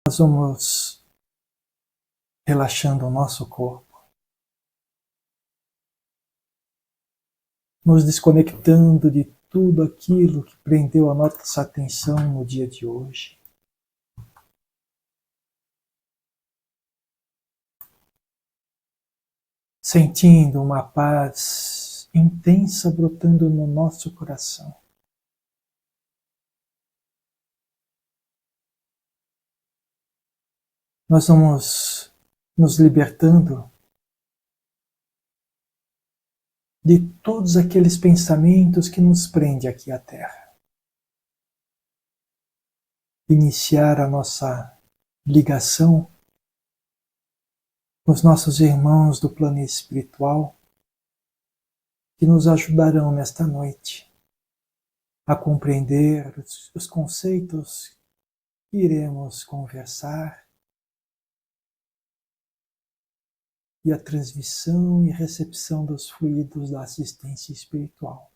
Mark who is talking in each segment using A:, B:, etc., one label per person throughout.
A: Nós vamos relaxando o nosso corpo, nos desconectando de tudo aquilo que prendeu a nossa atenção no dia de hoje. Sentindo uma paz intensa brotando no nosso coração. Nós vamos nos libertando de todos aqueles pensamentos que nos prendem aqui à Terra. Iniciar a nossa ligação com os nossos irmãos do plano espiritual que nos ajudarão nesta noite a compreender os conceitos que iremos conversar e a transmissão e recepção dos fluidos da assistência espiritual.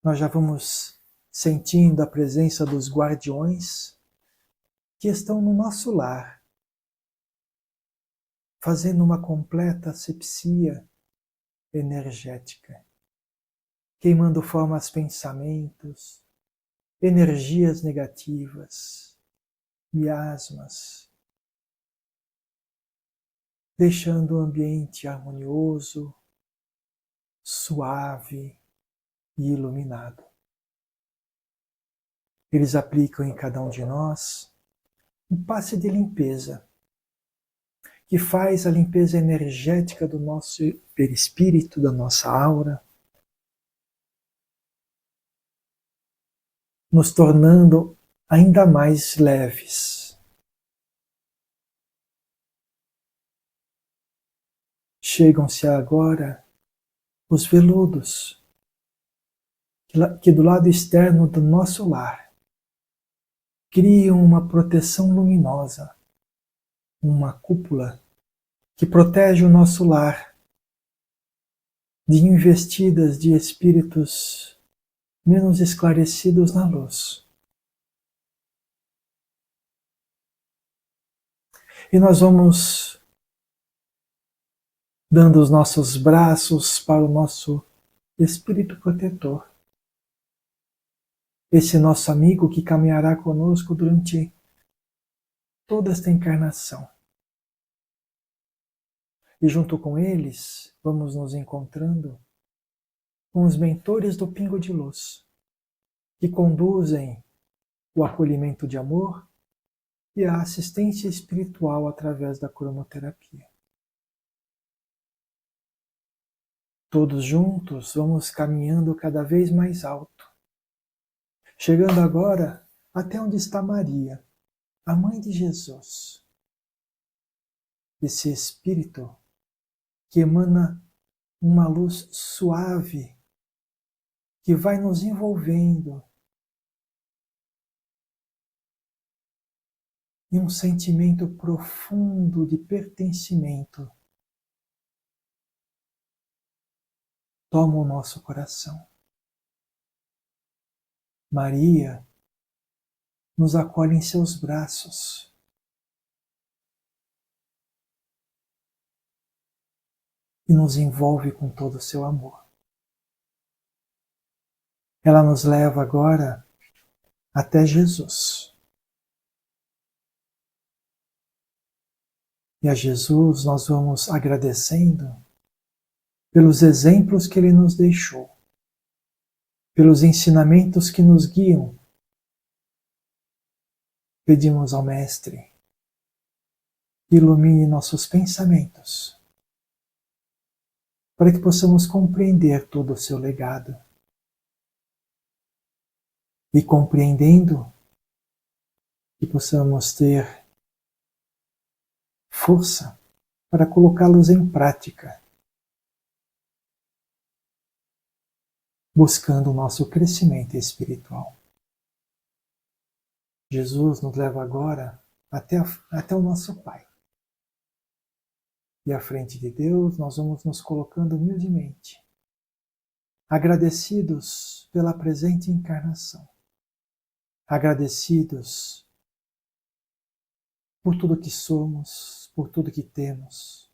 A: Nós já vamos sentindo a presença dos guardiões que estão no nosso lar, fazendo uma completa asepsia energética, queimando formas, pensamentos, energias negativas, miasmas, deixando o ambiente harmonioso, suave e iluminado. Eles aplicam em cada um de nós um passe de limpeza, que faz a limpeza energética do nosso perispírito, da nossa aura, nos tornando ainda mais leves. Chegam-se agora os veludos, que do lado externo do nosso lar criam uma proteção luminosa, uma cúpula que protege o nosso lar de investidas de espíritos menos esclarecidos na luz. E nós vamos dando os nossos braços para o nosso espírito protetor, esse nosso amigo que caminhará conosco durante toda esta encarnação. E junto com eles, vamos nos encontrando com os mentores do Pingo de Luz, que conduzem o acolhimento de amor e a assistência espiritual através da cromoterapia. Todos juntos vamos caminhando cada vez mais alto, chegando agora até onde está Maria, a mãe de Jesus. Esse espírito que emana uma luz suave, que vai nos envolvendo em um sentimento profundo de pertencimento. Toma o nosso coração. Maria nos acolhe em seus braços. E nos envolve com todo o seu amor. Ela nos leva agora até Jesus. E a Jesus nós vamos agradecendo pelos exemplos que Ele nos deixou, pelos ensinamentos que nos guiam. Pedimos ao Mestre que ilumine nossos pensamentos, para que possamos compreender todo o seu legado. E compreendendo, que possamos ter força para colocá-los em prática, buscando o nosso crescimento espiritual. Jesus nos leva agora até o nosso Pai. E à frente de Deus nós vamos nos colocando humildemente, agradecidos pela presente encarnação, agradecidos por tudo que somos, por tudo que temos,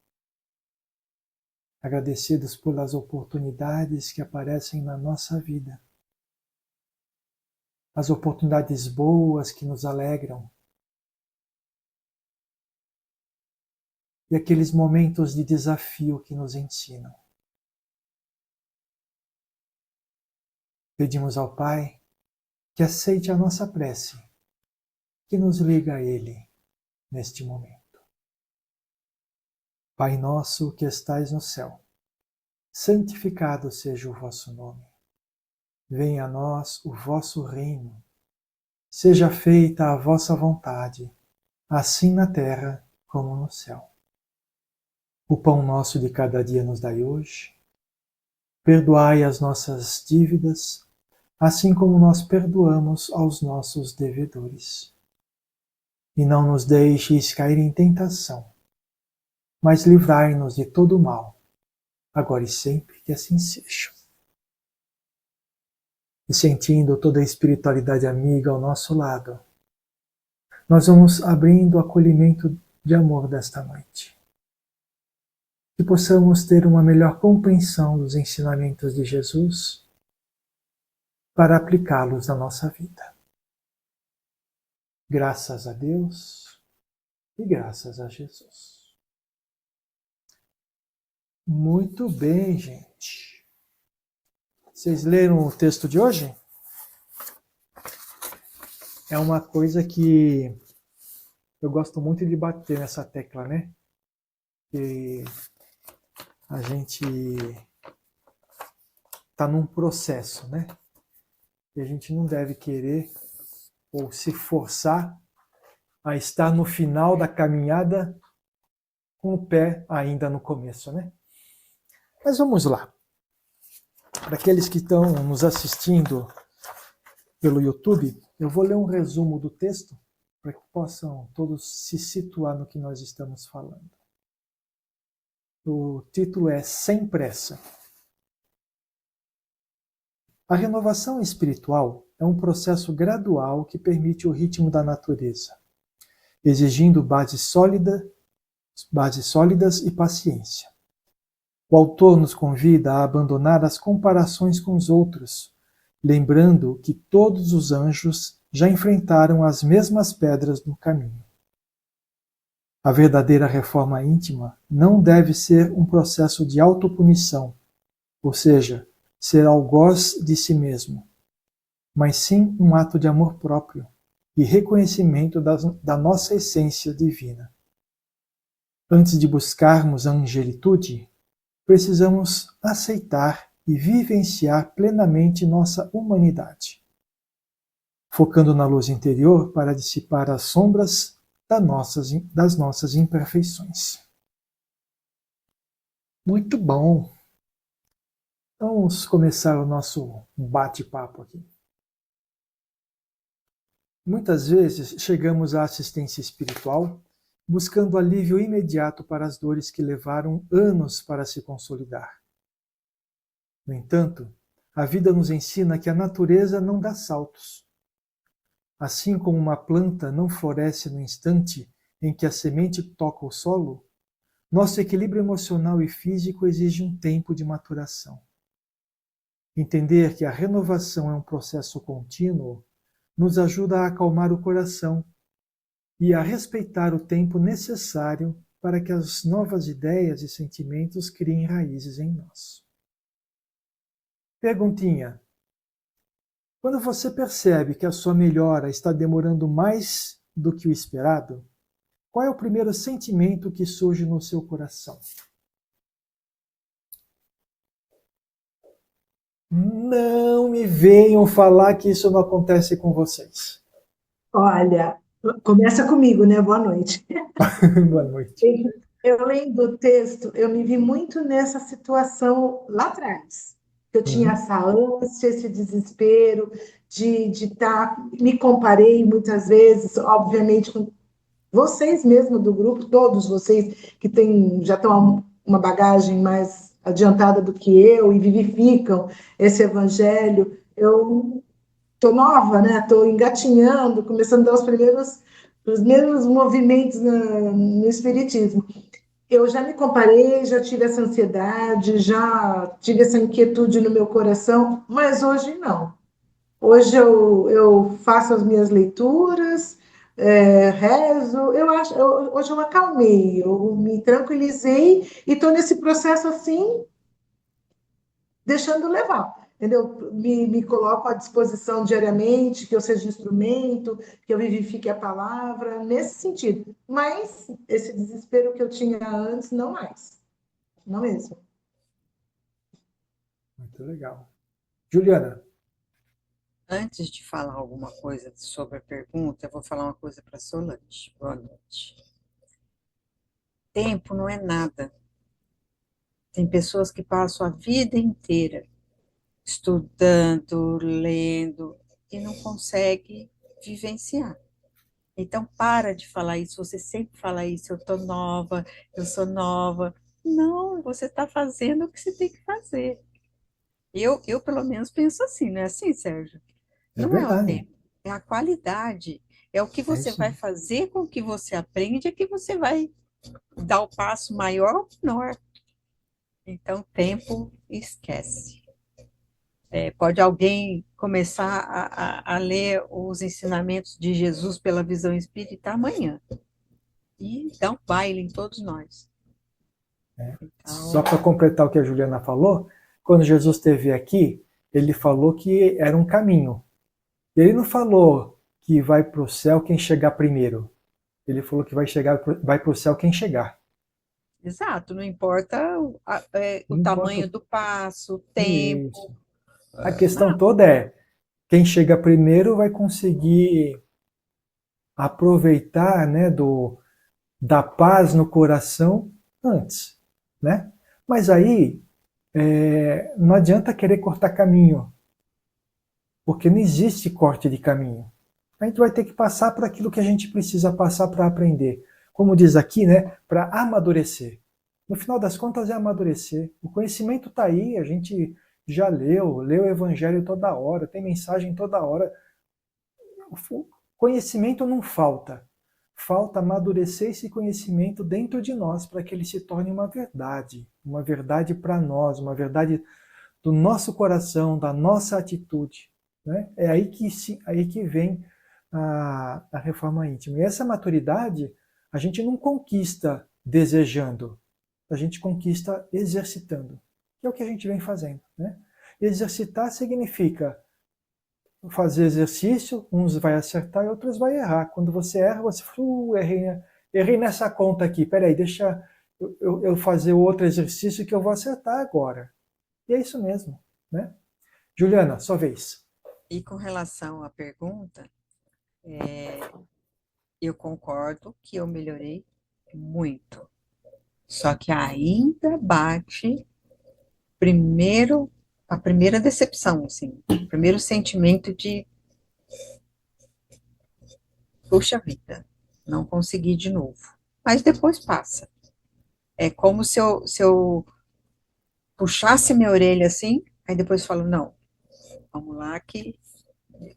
A: agradecidos pelas oportunidades que aparecem na nossa vida, as oportunidades boas que nos alegram, e aqueles momentos de desafio que nos ensinam. Pedimos ao Pai que aceite a nossa prece, que nos liga a Ele neste momento. Pai nosso que estais no céu, santificado seja o vosso nome. Venha a nós o vosso reino. Seja feita a vossa vontade, assim na terra como no céu. O pão nosso de cada dia nos dai hoje. Perdoai as nossas dívidas, assim como nós perdoamos aos nossos devedores. E não nos deixeis cair em tentação, mas livrai-nos de todo o mal, agora e sempre que assim seja. E sentindo toda a espiritualidade amiga ao nosso lado, nós vamos abrindo o acolhimento de amor desta noite. Que possamos ter uma melhor compreensão dos ensinamentos de Jesus para aplicá-los na nossa vida. Graças a Deus e graças a Jesus. Muito bem, gente. Vocês leram o texto de hoje? É uma coisa que eu gosto muito de bater nessa tecla, né? Que a gente está num processo, né? E a gente não deve querer ou se forçar a estar no final da caminhada com o pé ainda no começo, né? Mas vamos lá. Para aqueles que estão nos assistindo pelo YouTube, eu vou ler um resumo do texto para que possam todos se situar no que nós estamos falando. O título é Sem Pressa. A renovação espiritual é um processo gradual que permite o ritmo da natureza, exigindo bases sólidas e paciência. O autor nos convida a abandonar as comparações com os outros, lembrando que todos os anjos já enfrentaram as mesmas pedras no caminho. A verdadeira reforma íntima não deve ser um processo de autopunição, ou seja, ser algoz de si mesmo, mas sim um ato de amor próprio e reconhecimento da nossa essência divina. Antes de buscarmos a angelitude, precisamos aceitar e vivenciar plenamente nossa humanidade, focando na luz interior para dissipar as sombras das nossas imperfeições. Muito bom! Vamos começar o nosso bate-papo aqui. Muitas vezes chegamos à assistência espiritual buscando alívio imediato para as dores que levaram anos para se consolidar. No entanto, a vida nos ensina que a natureza não dá saltos. Assim como uma planta não floresce no instante em que a semente toca o solo, nosso equilíbrio emocional e físico exige um tempo de maturação. Entender que a renovação é um processo contínuo nos ajuda a acalmar o coração e a respeitar o tempo necessário para que as novas ideias e sentimentos criem raízes em nós. Perguntinha: quando você percebe que a sua melhora está demorando mais do que o esperado, qual é o primeiro sentimento que surge no seu coração? Não me venham falar que isso não acontece com vocês.
B: Olha, começa comigo, né? Boa noite.
A: Boa noite.
B: Eu lendo o texto, eu me vi muito nessa situação lá atrás. Eu tinha essa ânsia, esse desespero de estar. Me comparei muitas vezes, obviamente, com vocês mesmo do grupo, todos vocês que já estão uma bagagem mais adiantada do que eu e vivificam esse evangelho. Eu estou nova, né? Estou engatinhando, começando a dar os primeiros movimentos no Espiritismo. Eu já me comparei, já tive essa ansiedade, já tive essa inquietude no meu coração, mas hoje não. Hoje eu faço as minhas leituras, rezo. Hoje eu acalmei, eu me tranquilizei e estou nesse processo assim, deixando levar. Entendeu? Me coloco à disposição diariamente, que eu seja instrumento, que eu vivifique a palavra, nesse sentido. Mas esse desespero que eu tinha antes, não mais. Não mesmo.
A: Muito legal. Juliana.
C: Antes de falar alguma coisa sobre a pergunta, eu vou falar uma coisa para a Solange. Boa noite. Tempo não é nada. Tem pessoas que passam a vida inteira estudando, lendo e não conseguem vivenciar. Então, para de falar isso. Você sempre fala isso. Eu tô nova, eu sou nova. Não, você está fazendo o que você tem que fazer. Eu pelo menos penso assim, não é assim, Sérgio?
A: É
C: Não é o
A: verdade.
C: tempo, é a qualidade. É o que
A: É
C: você
A: isso
C: vai
A: mesmo.
C: fazer com o que você aprende, é que você vai dar o passo maior ou menor. Então, tempo, esquece. Pode alguém começar a ler os ensinamentos de Jesus pela visão espírita amanhã e dar um baile em todos nós.
A: Só
C: Então,
A: para completar o que a Juliana falou, quando Jesus esteve aqui, ele falou que era um caminho. Ele não falou que vai para o céu quem chegar primeiro. Ele falou que vai para o céu quem chegar.
C: exato, não importa o
A: Não importa
C: tamanho do passo, o
A: isso.
C: tempo,
A: A questão
C: nada.
A: toda é quem chega primeiro vai conseguir aproveitar, né, da paz no coração antes, né? Mas aí não adianta querer cortar caminho, porque não existe corte de caminho. A gente vai ter que passar por aquilo que a gente precisa passar para aprender. Como diz aqui, né, para amadurecer. No final das contas é amadurecer. O conhecimento está aí, a gente já leu o evangelho toda hora, tem mensagem toda hora. O conhecimento não falta. Falta amadurecer esse conhecimento dentro de nós para que ele se torne uma verdade para nós, uma verdade do nosso coração, da nossa atitude. Né? É aí que vem a reforma íntima. E essa maturidade a gente não conquista desejando, a gente conquista exercitando, que é o que a gente vem fazendo. Né? Exercitar significa fazer exercício, uns vai acertar e outros vai errar. Quando você erra, você fala, errei nessa conta aqui, peraí, deixa eu fazer outro exercício que eu vou acertar agora. E é isso mesmo, né? Juliana, sua vez.
C: E com relação à pergunta, eu concordo que eu melhorei muito. Só que ainda bate primeiro a primeira decepção, assim, o primeiro sentimento de puxa vida, não consegui de novo. Mas depois passa. É como se eu puxasse minha orelha assim, aí depois falo, não, vamos lá que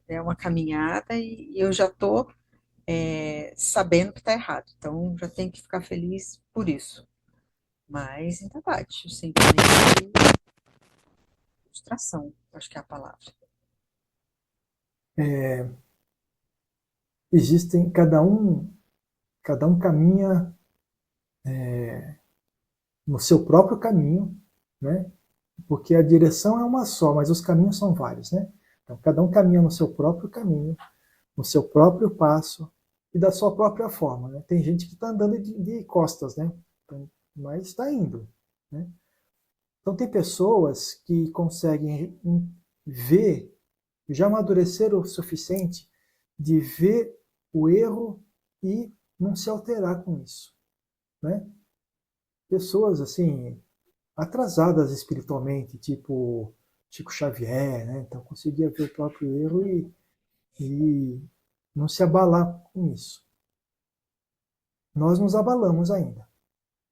C: é uma caminhada e eu já estou sabendo que está errado. Então já tenho que ficar feliz por isso. Mas ainda bate o sentimento de frustração, acho que é a palavra.
A: Existem, cada um caminha no seu próprio caminho, né? Porque a direção é uma só, mas os caminhos são vários, né? Então, cada um caminha no seu próprio caminho, no seu próprio passo e da sua própria forma, né? Tem gente que está andando de costas, né? Então, mas está indo, né? Então, tem pessoas que conseguem ver, já amadureceram o suficiente de ver o erro e não se alterar com isso, né? Pessoas assim atrasadas espiritualmente, tipo Chico Xavier, né? Então conseguia ver o próprio erro e não se abalar com isso. Nós nos abalamos ainda,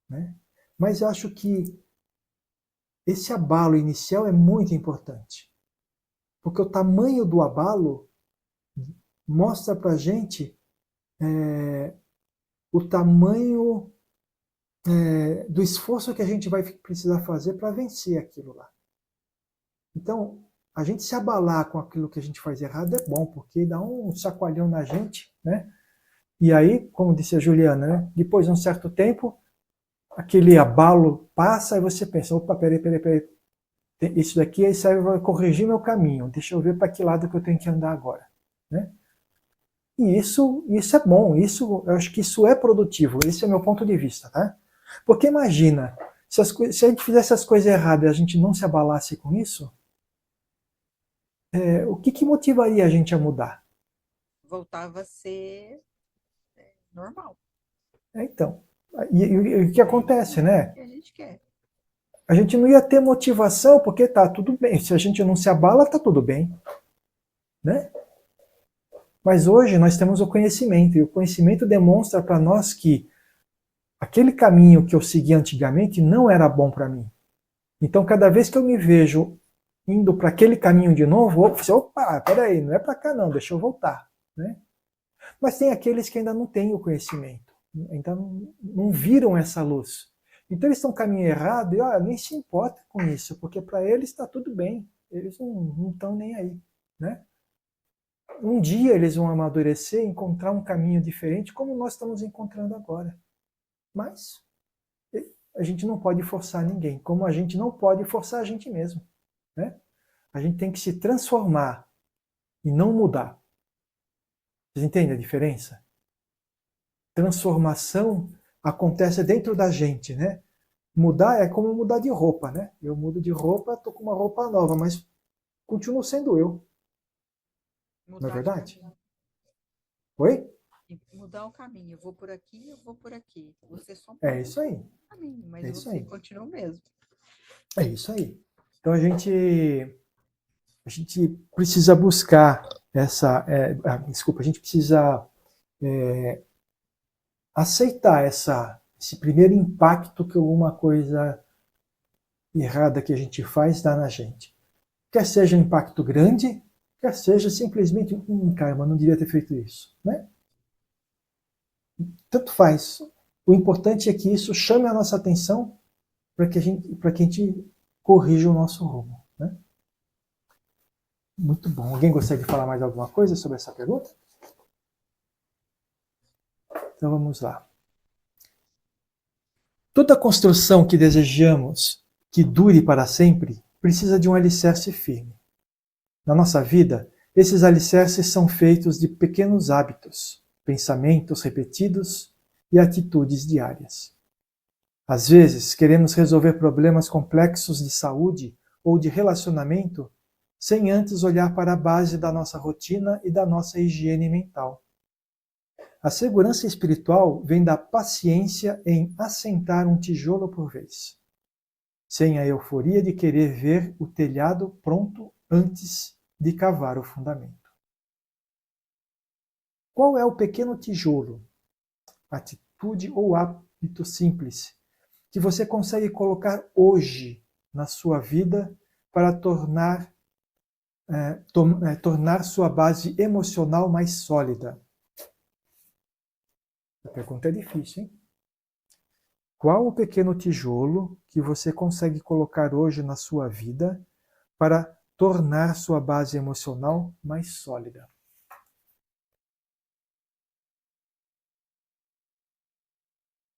A: né? Mas eu acho que esse abalo inicial é muito importante, porque o tamanho do abalo mostra para a gente o tamanho do esforço que a gente vai precisar fazer para vencer aquilo lá. Então, a gente se abalar com aquilo que a gente faz errado é bom, porque dá um chacoalhão na gente, né? E aí, como disse a Juliana, né? Depois de um certo tempo, aquele abalo passa e você pensa, opa, peraí, isso daqui aí serve para corrigir meu caminho, deixa eu ver para que lado que eu tenho que andar agora, né? E isso é bom, eu acho que isso é produtivo, esse é o meu ponto de vista, tá? Porque imagina, se a gente fizesse as coisas erradas e a gente não se abalasse com isso, o que motivaria a gente a mudar?
C: Voltava a ser normal.
A: Então, e o que acontece, né?
C: O que a gente quer.
A: A gente não ia ter motivação porque tá tudo bem. Se a gente não se abala, tá tudo bem, né? Mas hoje nós temos o conhecimento, e o conhecimento demonstra para nós que aquele caminho que eu segui antigamente não era bom para mim. Então, cada vez que eu me vejo indo para aquele caminho de novo, opa, peraí, não é para cá não, deixa eu voltar, né? Mas tem aqueles que ainda não têm o conhecimento, ainda não viram essa luz. Então eles estão caminhando errado e nem se importa com isso, porque para eles está tudo bem, eles não estão nem aí, né? Um dia eles vão amadurecer, encontrar um caminho diferente, como nós estamos encontrando agora. Mas a gente não pode forçar ninguém, como a gente não pode forçar a gente mesmo, né? A gente tem que se transformar e não mudar. Vocês entendem a diferença? Transformação acontece dentro da gente, né? Mudar é como mudar de roupa, né? Eu mudo de roupa, tô com uma roupa nova, mas continuo sendo eu. Não é verdade? Oi?
C: Mudar o caminho. Eu vou por aqui, eu vou por aqui. Você só muda
A: É isso aí.
C: o caminho, mas
A: É isso
C: você
A: aí.
C: continua o mesmo.
A: É isso aí. Então a gente precisa buscar a gente precisa aceitar esse primeiro impacto que alguma coisa errada que a gente faz dá na gente. Quer seja um impacto grande, quer seja simplesmente, caramba, não devia ter feito isso, né? Tanto faz. O importante é que isso chame a nossa atenção para que a gente corrija o nosso rumo, né? Muito bom. Alguém gostaria de falar mais alguma coisa sobre essa pergunta? Então vamos lá. Toda construção que desejamos que dure para sempre precisa de um alicerce firme. Na nossa vida, esses alicerces são feitos de pequenos hábitos, pensamentos repetidos e atitudes diárias. Às vezes, queremos resolver problemas complexos de saúde ou de relacionamento sem antes olhar para a base da nossa rotina e da nossa higiene mental. A segurança espiritual vem da paciência em assentar um tijolo por vez, sem a euforia de querer ver o telhado pronto antes de cavar o fundamento. Qual é o pequeno tijolo, atitude ou hábito simples que você consegue colocar hoje na sua vida para tornar sua base emocional mais sólida? A pergunta é difícil, hein? Qual o pequeno tijolo que você consegue colocar hoje na sua vida para tornar sua base emocional mais sólida?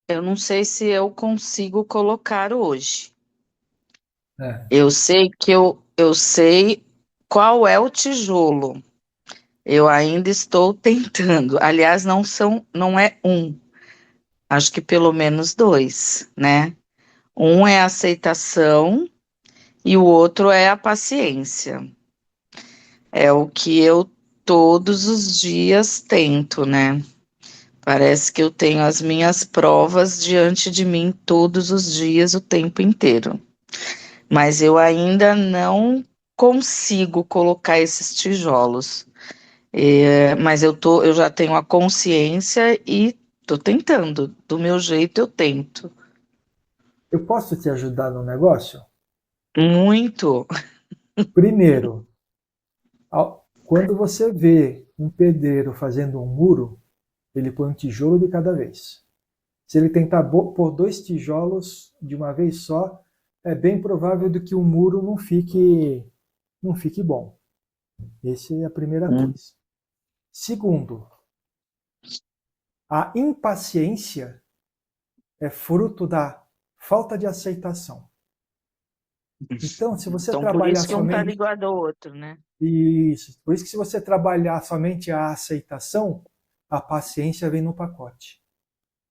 D: Eu não sei se eu consigo colocar hoje.
A: É.
D: Eu sei que eu sei qual é o tijolo. Eu ainda estou tentando. Aliás, não é um. Acho que pelo menos dois, né? Um é a aceitação e o outro é a paciência. É o que eu todos os dias tento, né? Parece que eu tenho as minhas provas diante de mim todos os dias, o tempo inteiro. Mas eu ainda não consigo colocar esses tijolos. Mas eu já tenho a consciência e estou tentando. Do meu jeito eu tento.
A: Eu posso te ajudar no negócio?
D: Muito.
A: Primeiro, quando você vê um pedreiro fazendo um muro, ele põe um tijolo de cada vez. Se ele tentar pôr 2 tijolos de uma vez só, é bem provável de que o muro não fique bom. Essa é a primeira coisa. Segundo, a impaciência é fruto da falta de aceitação. Então, se você
D: Então, por
A: trabalhar
D: isso que um tá
A: somente
D: ligado ao outro, né?
A: isso, por isso que se você trabalhar somente a aceitação, a paciência vem no pacote.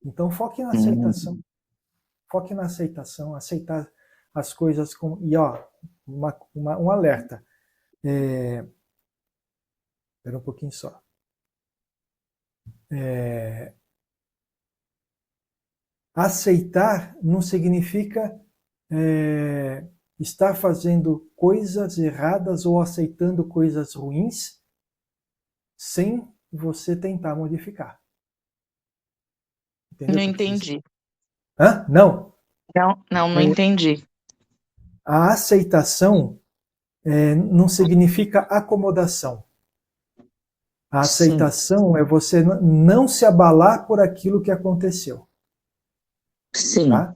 A: Então, foque na aceitação. Foque na aceitação, aceitar as coisas com. E, ó, um alerta. Espera um pouquinho só. Aceitar não significa estar fazendo coisas erradas ou aceitando coisas ruins sem você tentar modificar. Entendeu?
D: Não entendi.
A: Hã? Não.
D: Não entendi.
A: A aceitação não significa acomodação. A
D: Sim.
A: aceitação é você não se abalar por aquilo que aconteceu.
D: Sim.
A: Tá?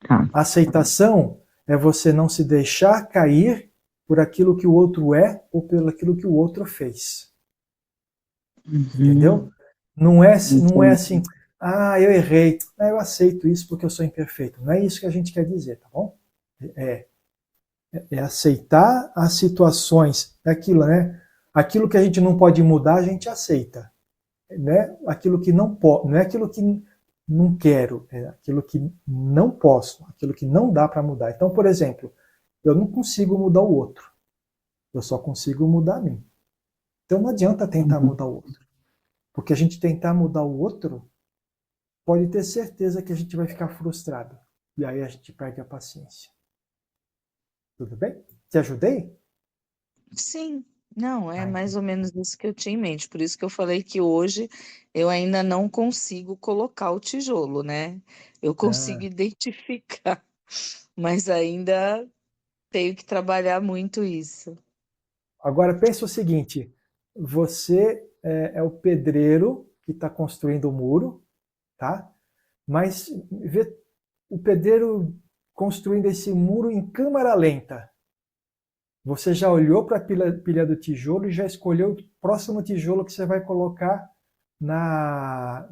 D: Tá.
A: A aceitação é você não se deixar cair por aquilo que o outro é ou pelo aquilo que o outro fez. Entendeu? Não é assim, eu errei, eu aceito isso porque eu sou imperfeito. Não é isso que a gente quer dizer, tá bom? É aceitar as situações, aquilo, né? Aquilo que a gente não pode mudar, a gente aceita. Né? Aquilo que não pode, não é aquilo que não quero, é aquilo que não posso, aquilo que não dá para mudar. Então, por exemplo, eu não consigo mudar o outro, eu só consigo mudar a mim. Então não adianta tentar mudar o outro, porque a gente tentar mudar o outro, pode ter certeza que a gente vai ficar frustrado, e aí a gente perde a paciência. Tudo bem? Te ajudei?
D: Sim. Não, é mais ou menos isso que eu tinha em mente. Por isso que eu falei que hoje eu ainda não consigo colocar o tijolo, né? Eu consigo identificar, mas ainda tenho que trabalhar muito isso.
A: Agora pensa o seguinte, você é o pedreiro que está construindo o muro, tá? Mas vê o pedreiro construindo esse muro em câmara lenta. Você já olhou para a pilha do tijolo e já escolheu o próximo tijolo que você vai colocar na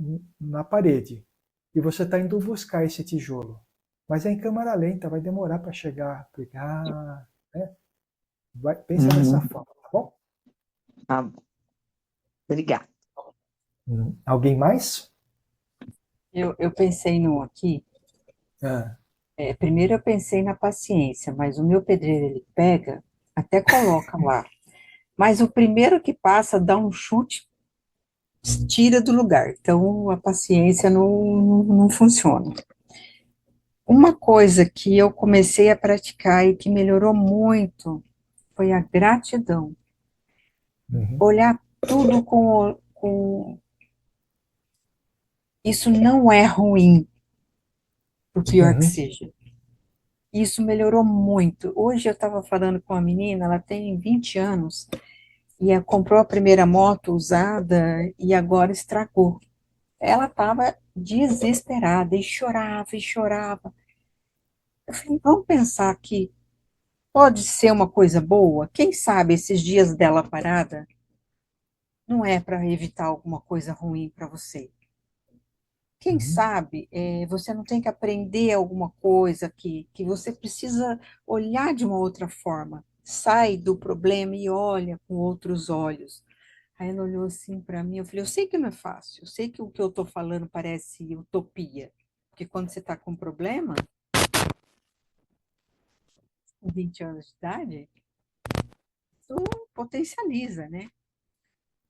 A: parede. E você está indo buscar esse tijolo. Mas é em câmara lenta, vai demorar para chegar, pegar. Né? Pensa dessa forma, tá bom?
D: Tá bom. Obrigada.
A: Alguém mais?
C: Eu pensei num aqui.
A: Ah.
C: Primeiro eu pensei na paciência, mas o meu pedreiro ele pega, até coloca lá. Mas o primeiro que passa dá um chute, tira do lugar. Então a paciência não funciona. Uma coisa que eu comecei a praticar e que melhorou muito foi a gratidão.
A: Uhum.
C: Olhar tudo com... Isso não é ruim, por pior que
A: Uhum.
C: seja. Isso melhorou muito. Hoje eu estava falando com uma menina, ela tem 20 anos, e comprou a primeira moto usada e agora estragou. Ela estava desesperada e chorava e chorava. Eu falei, vamos pensar que pode ser uma coisa boa? Quem sabe esses dias dela parada não é para evitar alguma coisa ruim para você. Quem
A: Uhum.
C: sabe você não tem que aprender alguma coisa que você precisa olhar de uma outra forma. Sai do problema e olha com outros olhos. Aí ela olhou assim para mim, eu falei, eu sei que não é fácil, eu sei que o que eu estou falando parece utopia, porque quando você está com problema, com 20 anos de idade, isso potencializa, né?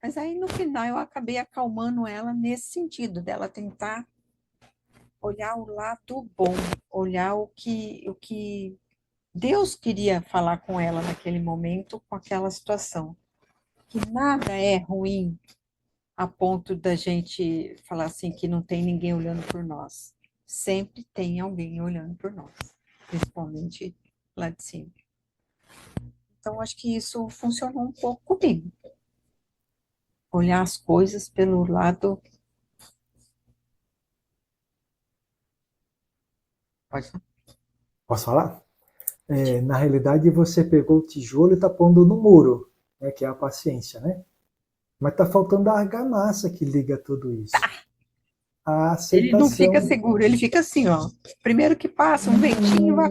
C: Mas aí no final eu acabei acalmando ela nesse sentido, dela tentar olhar o lado bom, olhar o que Deus queria falar com ela naquele momento, com aquela situação. Que nada é ruim a ponto da gente falar assim que não tem ninguém olhando por nós. Sempre tem alguém olhando por nós, principalmente lá de cima. Então, acho que isso funcionou um pouco comigo. Olhar as coisas pelo lado. Pode falar.
A: Posso falar? Na realidade, você pegou o tijolo e está pondo no muro, né, que é a paciência, né? Mas está faltando a argamassa que liga tudo isso. A
C: Ele não fica
A: aceitação.
C: seguro, ele fica assim, ó. Primeiro que passa um ventinho, vai.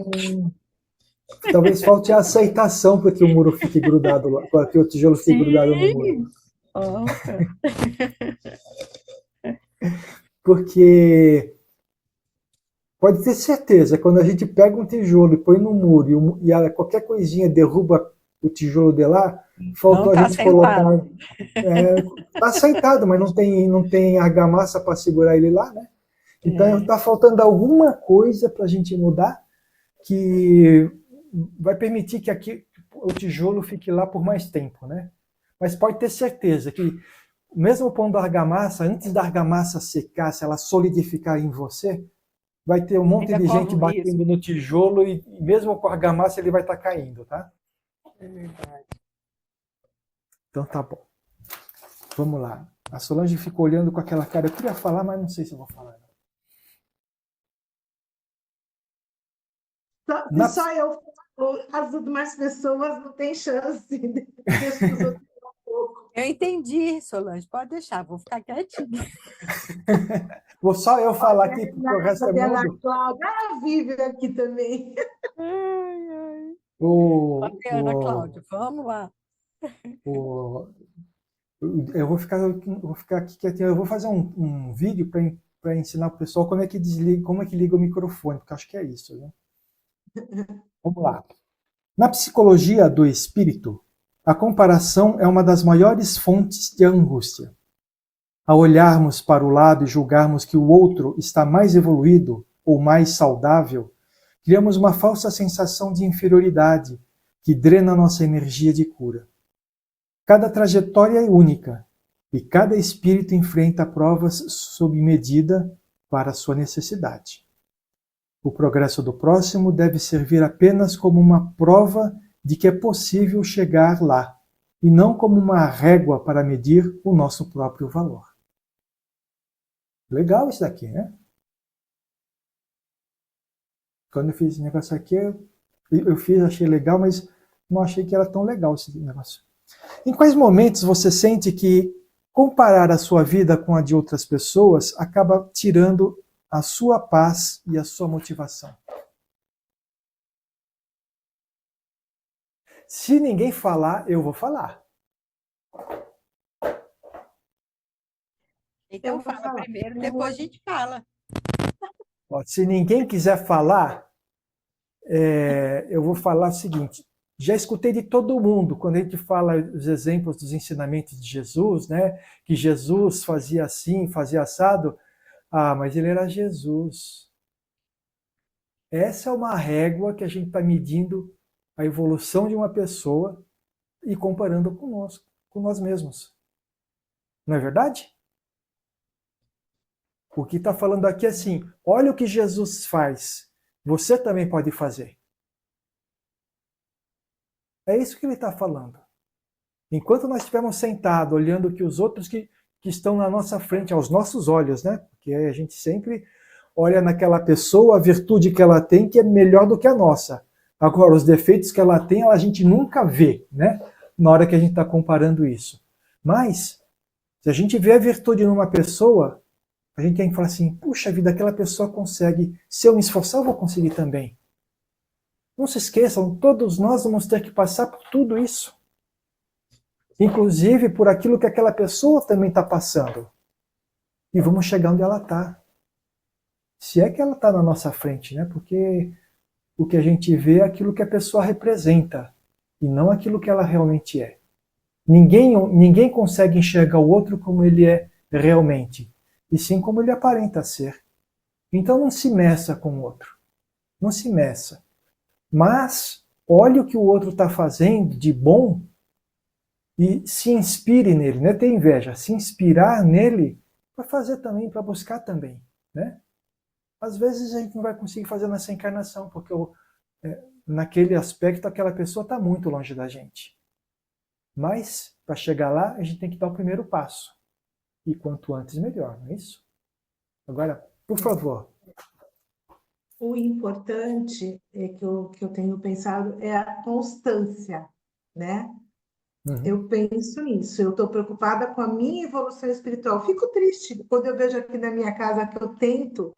A: Talvez falte a aceitação para que o muro fique grudado lá, para que o tijolo fique grudado no muro.
C: Sim. Falta.
A: Porque pode ter certeza, quando a gente pega um tijolo e põe no muro qualquer coisinha derruba o tijolo de lá, faltou
C: Não
A: a
C: tá
A: gente
C: sentado.
A: colocar. Está sentado, mas não tem argamassa para segurar ele lá, né? Então está faltando alguma coisa para a gente mudar que vai permitir que aqui o tijolo fique lá por mais tempo, né? Mas pode ter certeza que mesmo pondo argamassa, antes da argamassa secar, se ela solidificar em você, vai ter um monte
C: Ainda
A: de
C: corre
A: gente
C: o
A: batendo no tijolo e mesmo com a argamassa ele vai estar caindo, tá?
C: É verdade.
A: Então tá bom. Vamos lá. A Solange ficou olhando com aquela cara. Eu queria falar, mas não sei se eu vou falar.
B: Só eu falo, as demais pessoas não têm chance. Deixa os outros falar um pouco.
C: Eu entendi, Solange, pode deixar, vou ficar quietinha.
A: Vou só eu falar aqui, porque o resto é
B: Renata, Ana
A: mudo.
B: Cláudia, vive aqui também.
C: Ai, ai.
A: O,
C: Cadê a Ana
A: o,
C: Cláudia? Vamos lá.
A: o, eu vou ficar aqui quietinho. Eu vou fazer um vídeo para ensinar para o pessoal como é que desliga, como é que liga o microfone, porque eu acho que é isso, né? Vamos lá. Na psicologia do espírito, a comparação é uma das maiores fontes de angústia. Ao olharmos para o lado e julgarmos que o outro está mais evoluído ou mais saudável, criamos uma falsa sensação de inferioridade que drena nossa energia de cura. Cada trajetória é única e cada espírito enfrenta provas sob medida para sua necessidade. O progresso do próximo deve servir apenas como uma prova de que é possível chegar lá, e não como uma régua para medir o nosso próprio valor. Legal isso daqui, né? Quando eu fiz esse negócio aqui, eu fiz, achei legal, mas não achei que era tão legal esse negócio. Em quais momentos você sente que comparar a sua vida com a de outras pessoas acaba tirando a sua paz e a sua motivação? Se ninguém falar, eu vou falar.
C: Então
B: Eu vou
C: fala
B: falar.
C: primeiro, depois a gente fala.
A: Se ninguém quiser falar, eu vou falar o seguinte. Já escutei de todo mundo, quando a gente fala os exemplos dos ensinamentos de Jesus, né? Que Jesus fazia assim, fazia assado. Ah, mas ele era Jesus. Essa é uma régua que a gente está medindo a evolução de uma pessoa e comparando conosco, com nós mesmos. Não é verdade? O que está falando aqui é assim, olha o que Jesus faz, você também pode fazer. É isso que ele está falando. Enquanto nós estivermos sentados, olhando que os outros que estão na nossa frente, aos nossos olhos, né? Porque a gente sempre olha naquela pessoa a virtude que ela tem, que é melhor do que a nossa. Agora, os defeitos que ela tem, a gente nunca vê, né? Na hora que a gente está comparando isso. Mas, se a gente vê a virtude numa pessoa, a gente tem que falar assim, puxa vida, aquela pessoa consegue. Se eu me esforçar, eu vou conseguir também. Não se esqueçam, todos nós vamos ter que passar por tudo isso. Inclusive por aquilo que aquela pessoa também está passando. E vamos chegar onde ela está. Se é que ela está na nossa frente, né? Porque o que a gente vê é aquilo que a pessoa representa, e não aquilo que ela realmente é. Ninguém consegue enxergar o outro como ele é realmente, e sim como ele aparenta ser. Então não se meça com o outro. Não se meça. Mas olhe o que o outro está fazendo de bom e se inspire nele, não é ter inveja, se inspirar nele para fazer também, para buscar também, né? Às vezes a gente não vai conseguir fazer nessa encarnação, porque naquele aspecto, aquela pessoa está muito longe da gente. Mas, para chegar lá, a gente tem que dar o primeiro passo. E quanto antes, melhor, não é isso? Agora, por favor.
B: O importante que eu tenho pensado é a constância, né? Eu penso nisso, eu estou preocupada com a minha evolução espiritual. Fico triste quando eu vejo aqui na minha casa que eu tento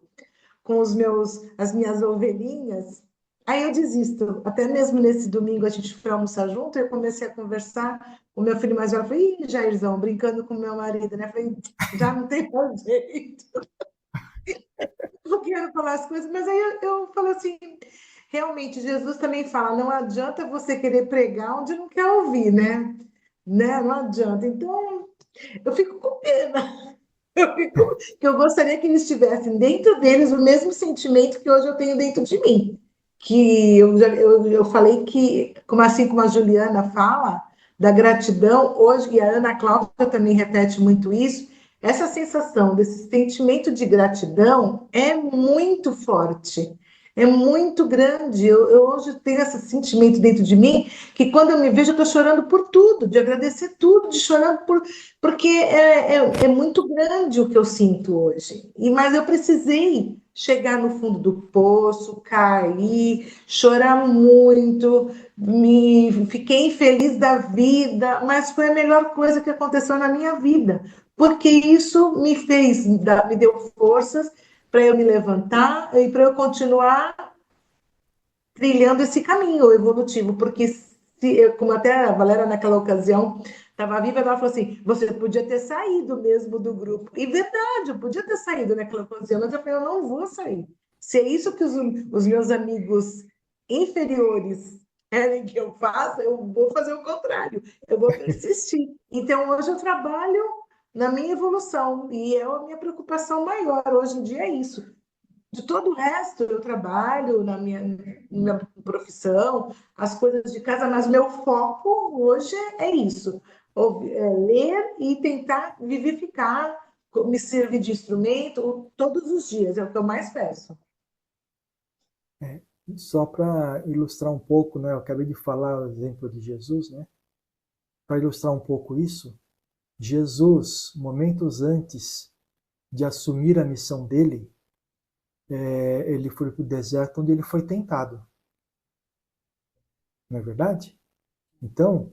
B: com as minhas ovelhinhas, aí eu desisto. Até mesmo nesse domingo a gente foi almoçar junto, eu comecei a conversar, o meu filho mais velho falou, ih, Jairzão, brincando com meu marido, né? Falei, já não tem mais jeito. Eu quero falar as coisas, mas aí eu falo assim, realmente, Jesus também fala, não adianta você querer pregar onde não quer ouvir, né? Não adianta. Então, eu fico com pena. Que eu gostaria que eles tivessem dentro deles o mesmo sentimento que hoje eu tenho dentro de mim. Que eu falei que, como assim como a Juliana fala, da gratidão, hoje, e a Ana Cláudia também repete muito isso, essa sensação desse sentimento de gratidão é muito forte, é muito grande. Eu hoje tenho esse sentimento dentro de mim que quando eu me vejo, eu estou chorando por tudo, de agradecer tudo, de chorando porque é muito grande o que eu sinto hoje. Mas eu precisei chegar no fundo do poço, cair, chorar muito, fiquei infeliz da vida, mas foi a melhor coisa que aconteceu na minha vida, porque isso me deu forças para eu me levantar e para eu continuar trilhando esse caminho evolutivo, porque como até a Valéria naquela ocasião estava viva, ela falou assim, você podia ter saído mesmo do grupo. E verdade, eu podia ter saído naquela ocasião, mas eu falei, eu não vou sair. Se é isso que os meus amigos inferiores querem que eu faça, eu vou fazer o contrário, eu vou persistir. Então, hoje eu trabalho na minha evolução, e é a minha preocupação maior hoje em dia é isso. De todo o resto, eu trabalho na minha profissão, as coisas de casa, mas meu foco hoje é isso: ler e tentar vivificar, me servir de instrumento todos os dias, é o que eu mais peço.
A: Só para ilustrar um pouco, né? Eu acabei de falar o exemplo de Jesus, né? Para ilustrar um pouco isso, Jesus, momentos antes de assumir a missão dele, ele foi para o deserto onde ele foi tentado. Não é verdade? Então,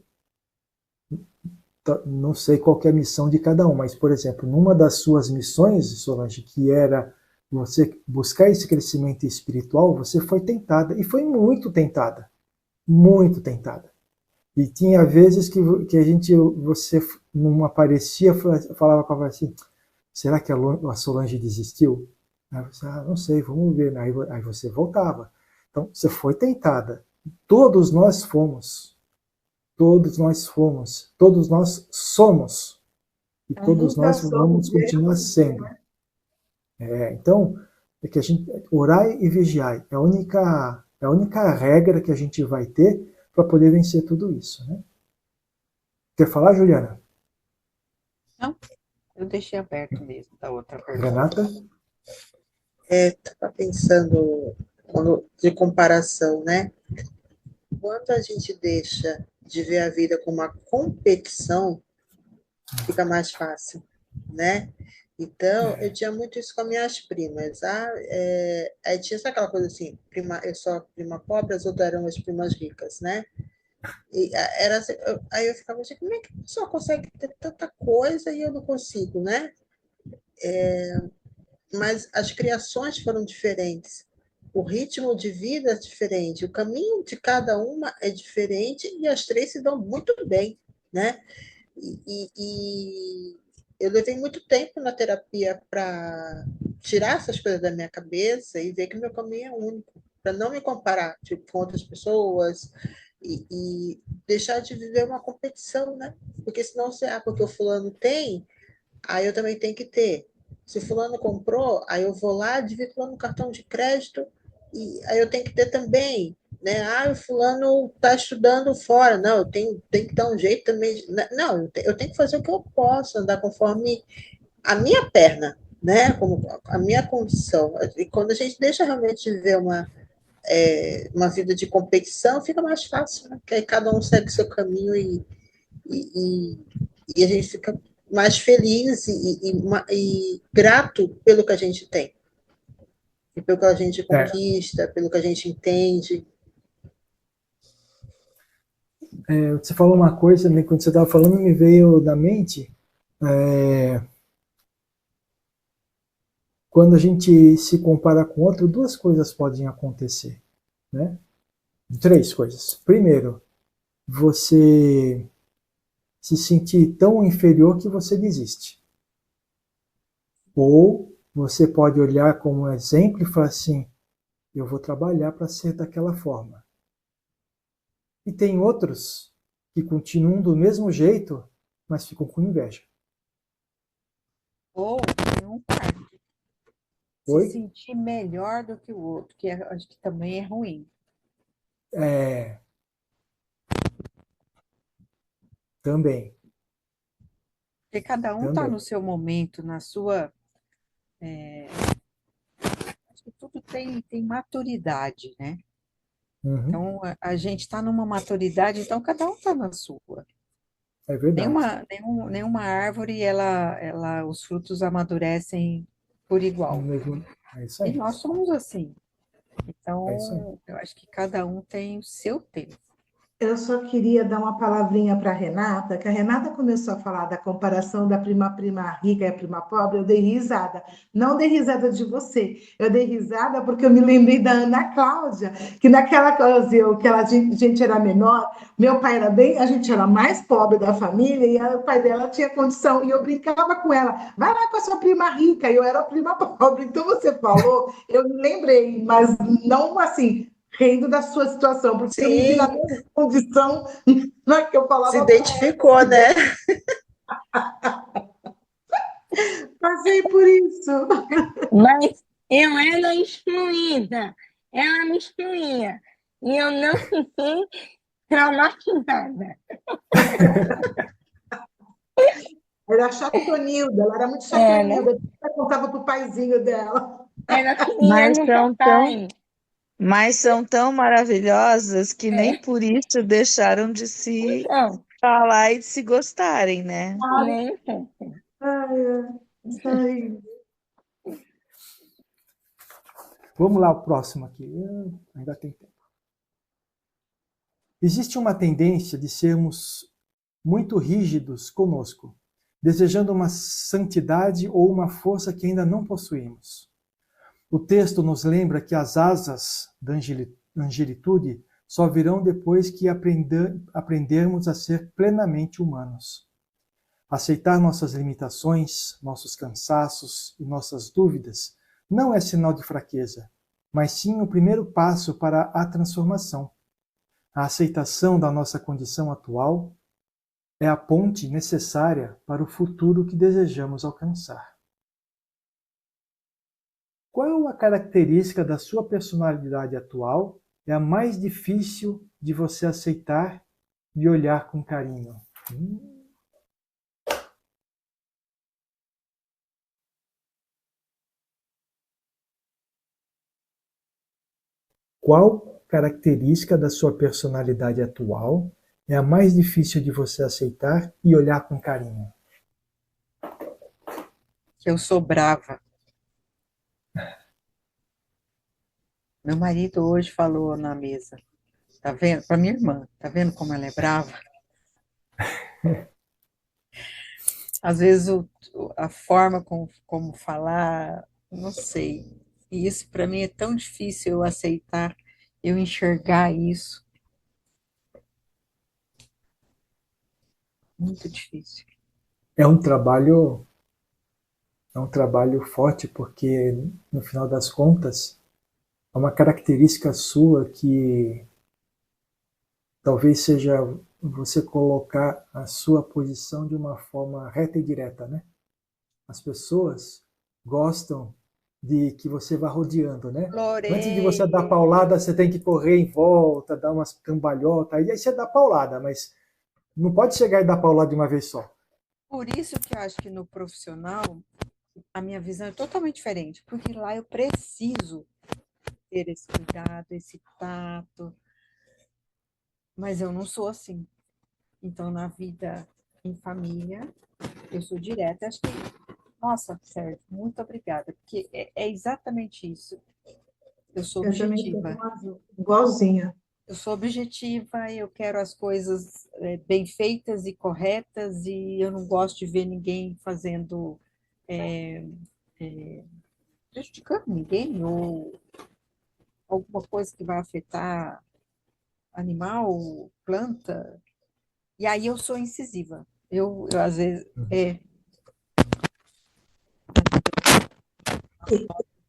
A: não sei qual é a missão de cada um, mas, por exemplo, numa das suas missões, Solange, que era você buscar esse crescimento espiritual, você foi tentada, e foi muito tentada. Muito tentada. E tinha vezes que você não aparecia, falava com ela assim, será que a Solange desistiu? Aí você, não sei, vamos ver. Aí você voltava. Então, você foi tentada. Todos nós fomos. Todos nós fomos. Todos nós somos. E todos nós vamos continuar sendo. Então, é que a gente orai e vigiai. É a única regra que a gente vai ter para poder vencer tudo isso, né? Quer falar, Juliana?
C: Não, eu deixei aberto mesmo da outra pergunta.
A: Renata?
E: Estava pensando de comparação, né? Quando a gente deixa de ver a vida como uma competição, fica mais fácil, né? Então, eu tinha muito isso com as minhas primas. Aí tinha só aquela coisa assim, eu sou a prima pobre, as outras eram as primas ricas, né? E era assim, aí eu ficava assim, como é que a pessoa consegue ter tanta coisa e eu não consigo, né? Mas as criações foram diferentes. O ritmo de vida é diferente, o caminho de cada uma é diferente e as três se dão muito bem, né? E eu levei muito tempo na terapia para tirar essas coisas da minha cabeça e ver que meu caminho é único, para não me comparar tipo, com outras pessoas e deixar de viver uma competição, né? Porque senão você, porque o fulano tem, aí eu também tenho que ter. Se fulano comprou, aí eu vou lá, divido lá no cartão de crédito e aí eu tenho que ter também, né? O fulano está estudando fora. Não, eu tenho que dar um jeito também. Não, eu tenho que fazer o que eu posso, andar conforme a minha perna, né? Como a minha condição. E quando a gente deixa realmente de ver uma vida de competição, fica mais fácil, né? Porque aí cada um segue o seu caminho e, e a gente fica mais feliz e grato pelo que a gente tem, e pelo que a gente conquista, pelo que a gente entende.
A: Você falou uma coisa, né, quando você estava falando, me veio na mente, quando a gente se compara com outro, duas coisas podem acontecer, né? Três coisas. Primeiro, você se sentir tão inferior que você desiste. Ou você pode olhar como um exemplo e falar assim, eu vou trabalhar para ser daquela forma. E tem outros que continuam do mesmo jeito, mas ficam com inveja.
C: Ou tem um quarto, se
A: Oi?
C: sentir melhor do que o outro, que acho que também é ruim.
A: Também.
C: Porque cada um está no seu momento, na sua. Acho que tudo tem maturidade, né?
A: Uhum.
C: Então, a gente está numa maturidade, então cada um está na sua.
A: É verdade.
C: Nenhuma árvore, os frutos amadurecem por igual.
A: É isso
C: E
A: aí.
C: nós somos assim.
A: É isso aí.
C: Então, eu acho que cada um tem o seu tempo.
B: Eu só queria dar uma palavrinha para a Renata, que a Renata começou a falar da comparação da prima rica e a prima pobre, eu dei risada. Não dei risada de você, eu dei risada porque eu me lembrei da Ana Cláudia, que naquela ocasião que a gente era menor, meu pai era a gente era mais pobre da família e o pai dela tinha condição, e eu brincava com ela, vai lá com a sua prima rica, e eu era a prima pobre. Então você falou, eu me lembrei, mas não assim, rindo da sua situação, porque eu me vi na
E: Sim,
B: mesma condição na que eu
E: se
B: falava para ela.
E: identificou, né?
B: Passei por isso.
F: Mas eu era excluída, ela me excluía, e eu não fiquei traumatizada.
B: Era chatonilda, ela era muito chatonilda. Ela contava para o paizinho dela.
F: Era filha
D: Mas
F: do
D: são
F: papai.
D: mas são tão maravilhosas que nem por isso deixaram de se
F: Então,
D: falar e de se gostarem, né?
F: nem sempre.
B: Isso aí.
A: Vamos lá, o próximo aqui. Ainda tem tempo. Existe uma tendência de sermos muito rígidos conosco, desejando uma santidade ou uma força que ainda não possuímos. O texto nos lembra que as asas da angelitude só virão depois que aprendermos a ser plenamente humanos. Aceitar nossas limitações, nossos cansaços e nossas dúvidas não é sinal de fraqueza, mas sim o primeiro passo para a transformação. A aceitação da nossa condição atual é a ponte necessária para o futuro que desejamos alcançar. Qual a característica da sua personalidade atual é a mais difícil de você aceitar e olhar com carinho? Qual característica da sua personalidade atual é a mais difícil de você aceitar e olhar com carinho?
C: Eu sou brava. Meu marido hoje falou na mesa, tá vendo? Para minha irmã, tá vendo como ela é brava? Às vezes a forma como falar, não sei. E isso para mim é tão difícil eu aceitar, eu enxergar isso. Muito difícil.
A: É um trabalho forte, porque no final das contas é uma característica sua que talvez seja você colocar a sua posição de uma forma reta e direta, né? As pessoas gostam de que você vá rodeando, né? Antes de você dar paulada, você tem que correr em volta, dar umas cambalhotas, e aí você dá paulada, mas não pode chegar e dar paulada de uma vez só.
C: Por isso que eu acho que no profissional a minha visão é totalmente diferente, porque lá eu preciso ter esse cuidado, esse tato, mas eu não sou assim. Então, na vida em família, eu sou direta. Acho que, nossa, Sérgio, muito obrigada, porque é exatamente isso. Eu sou
B: Eu também sou
C: objetiva.
B: com azul, igualzinha.
C: Eu sou objetiva, eu quero as coisas bem feitas e corretas, e eu não gosto de ver ninguém fazendo, é, prejudicando ninguém, ou alguma coisa que vai afetar animal, planta. E aí eu sou incisiva. Eu às vezes,